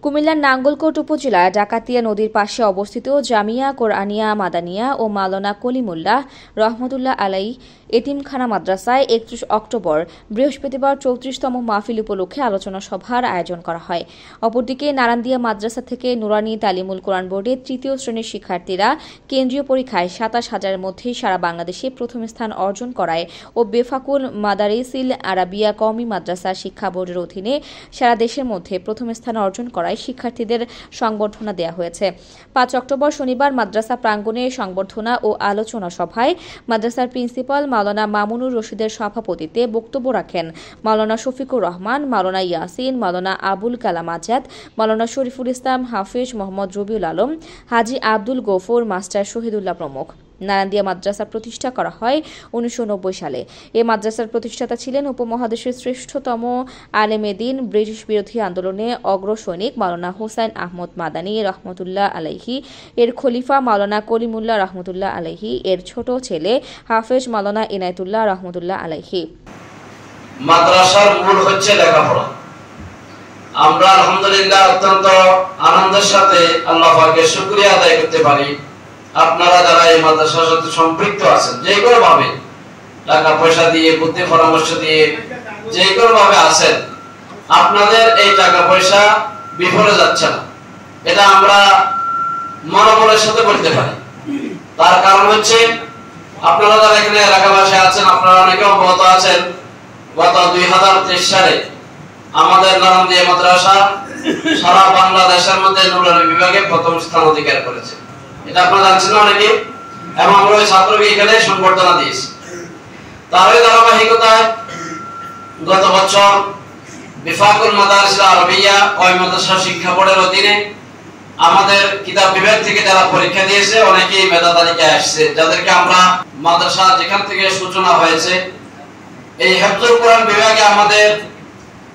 কুমিল্লার নাঙ্গলকোট উপজেলার ডাকাতিয়া নদীর পাশে অবস্থিত জামিয়া কোরআনিয়া মাদানিয়া ও মাওলানা কলিমুল্লাহ রহমতুল্লাহ আলাই এতিমখানা মাদ্রাসায় ৩১ অক্টোবর বৃহস্পতিবার ৩৪তম মাহফিল উপলক্ষে আলোচনা সভার আয়োজন করা হয়। অপরদিকে নারান্দিয়া মাদ্রাসা থেকে নুরানি তালিমুল কোরআন বোর্ডের ৩য় শ্রেণীর শিক্ষার্থীরা কেন্দ্রীয় পরীক্ষায় ২৭,০০০-এর মধ্যে সারা বাংলাদেশে প্রথম স্থান অর্জন করায় ও বেফাকুল মাদারিসিল আরাবিয়া কওমি মাদ্রাসা শিক্ষা বোর্ডের অধীনে সারা দেশের মধ্যে প্রথম স্থান অর্জন করায় শিক্ষার্থীদের সংবর্ধনা দেওয়া হয়েছে। ৫ অক্টোবর শনিবার মাদ্রাসা প্রাঙ্গণে সংবর্ধনা ও আলোচনা সভায় মাদ্রাসার প্রিন্সিপাল মাওলানা মামুনুর রশিদের সভাপতিত্বে বক্তব্য রাখেন মাওলানা শফিকুর রহমান, মাওলানা ইয়াসিন, মাওলানা আবুল কালাম আজাদ, মাওলানা শরীফুল ইসলাম, হাফেজ মোহাম্মদ রবিউল আলম, হাজী আব্দুল গফুর, মাস্টার শহীদুল্লাহ প্রমুখ। নারান্দিয়া মাদ্রাসা প্রতিষ্ঠা করা হয় ১৯৯০ সালে। এই মাদ্রাসার প্রতিষ্ঠাতা ছিলেন উপমহাদেশের শ্রেষ্ঠতম আলেমে দ্বীন, ব্রিটিশ বিরোধী আন্দোলনে অগ্রসৈনিক মাওলানা হুসাইন আহমদ মাদানী রহমতুল্লাহ আলাইহি, এর খলিফা মাওলানা কলিমুল্লাহ রহমতুল্লাহ আলাইহি, এর ছোট ছেলে হাফেজ মাওলানা ইনায়েতুল্লাহ রহমতুল্লাহ আলাইহি। মাদ্রাসার মূল হচ্ছে লেখাপড়া। আমরা আলহামদুলিল্লাহ অত্যন্ত আনন্দের সাথে আল্লাহ পাকের শুকরিয়া আদায় করতে পারি। আপনারা যারা এই মাদ্রাসার সাথে সম্পৃক্ত আছেন, যে কোনো ভাবে টাকা পয়সা দিয়ে, বুদ্ধি পরামর্শ দিয়ে, যে কোনো ভাবে আছেন, আপনাদের এই টাকা পয়সা বিফলে যাচ্ছে না, এটা আমরা মনোবলের সাথে বলতে পারি। তার কারণ হচ্ছে আপনারা যারা এখানে এলাকাবাসী আছেন, আপনারা অনেকে অবগত আছেন, গত ২০২৩ সালে আমাদের নারান্দিয়া মাদ্রাসা সারা বাংলাদেশের মধ্যে নুরানি বিভাগে প্রথম স্থান অধিকার করেছে। এটা আপনারা জানছেন না অনেকে, এবং আমরা ওই ছাত্রকে এখানে সংবর্ধনা দিয়েছি। তারই ধারাবাহিকতায় গত বছর বেফাকুল মাদারিসিল আরাবিয়া ওই মাদ্রাসা শিক্ষা বোর্ডের অধীনে আমাদের কিতাব বিভাগ থেকে যারা পরীক্ষা দিয়েছে অনেকেই মেধা তালিকায় আসছে, যাদেরকে আমরা মাদ্রাসা যেখান থেকে সূচনা হয়েছে এই হিফজুল কোরআন বিভাগে আমাদের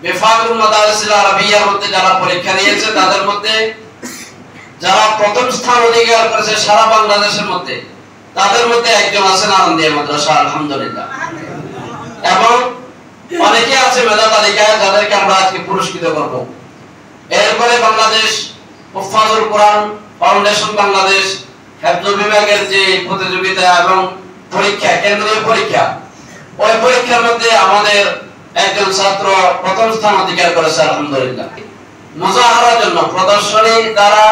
বেফাকুল মাদারিসিল আরাবিয়ার মধ্যে যারা পরীক্ষা দিয়েছে তাদের মধ্যে যারা প্রথম স্থান অধিকার করেছে সারা বাংলাদেশের মধ্যে, তাদের মধ্যে একজন আছেন নারান্দিয়া মাদ্রাসা, আলহামদুলিল্লাহ। এবং অনেকে আছে মেধা তালিকায়, যাদেরকে আমরা আজকে পুরস্কৃত করব। এরপরে বাংলাদেশ হুফাজুল কোরআন ফাউন্ডেশন বাংলাদেশ হিফজ বিভাগের যে প্রতিযোগিতা এবং পরীক্ষা, কেন্দ্রীয় পরীক্ষা, ওই পরীক্ষার মধ্যে আমাদের একজন ছাত্র প্রথম স্থান অধিকার করেছে, আলহামদুলিল্লাহ। মুজাহারার জন্য প্রদর্শনী দ্বারা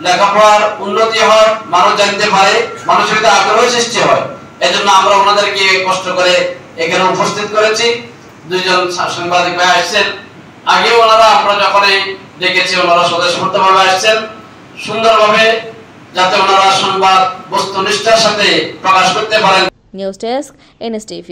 লেখাপড়ার উন্নতি হয়, মানুষ জানতে পারে, মানুষের ভিতরে আগ্রহ সৃষ্টি হয়। এজন্য আমরা ওনাদেরকে কষ্ট করে এখানে উপস্থিত করেছি। দুইজন সাংবাদিক ভাই আসছেন, আগে ওনারা আমরা যখন দেখেছি ওনারা স্বতঃস্ফূর্তভাবে আসছেন সুন্দরভাবে, যাতে ওনারা সংবাদ বস্তুনিষ্ঠার সাথে প্রকাশ করতে পারেন। News desk, NSTV।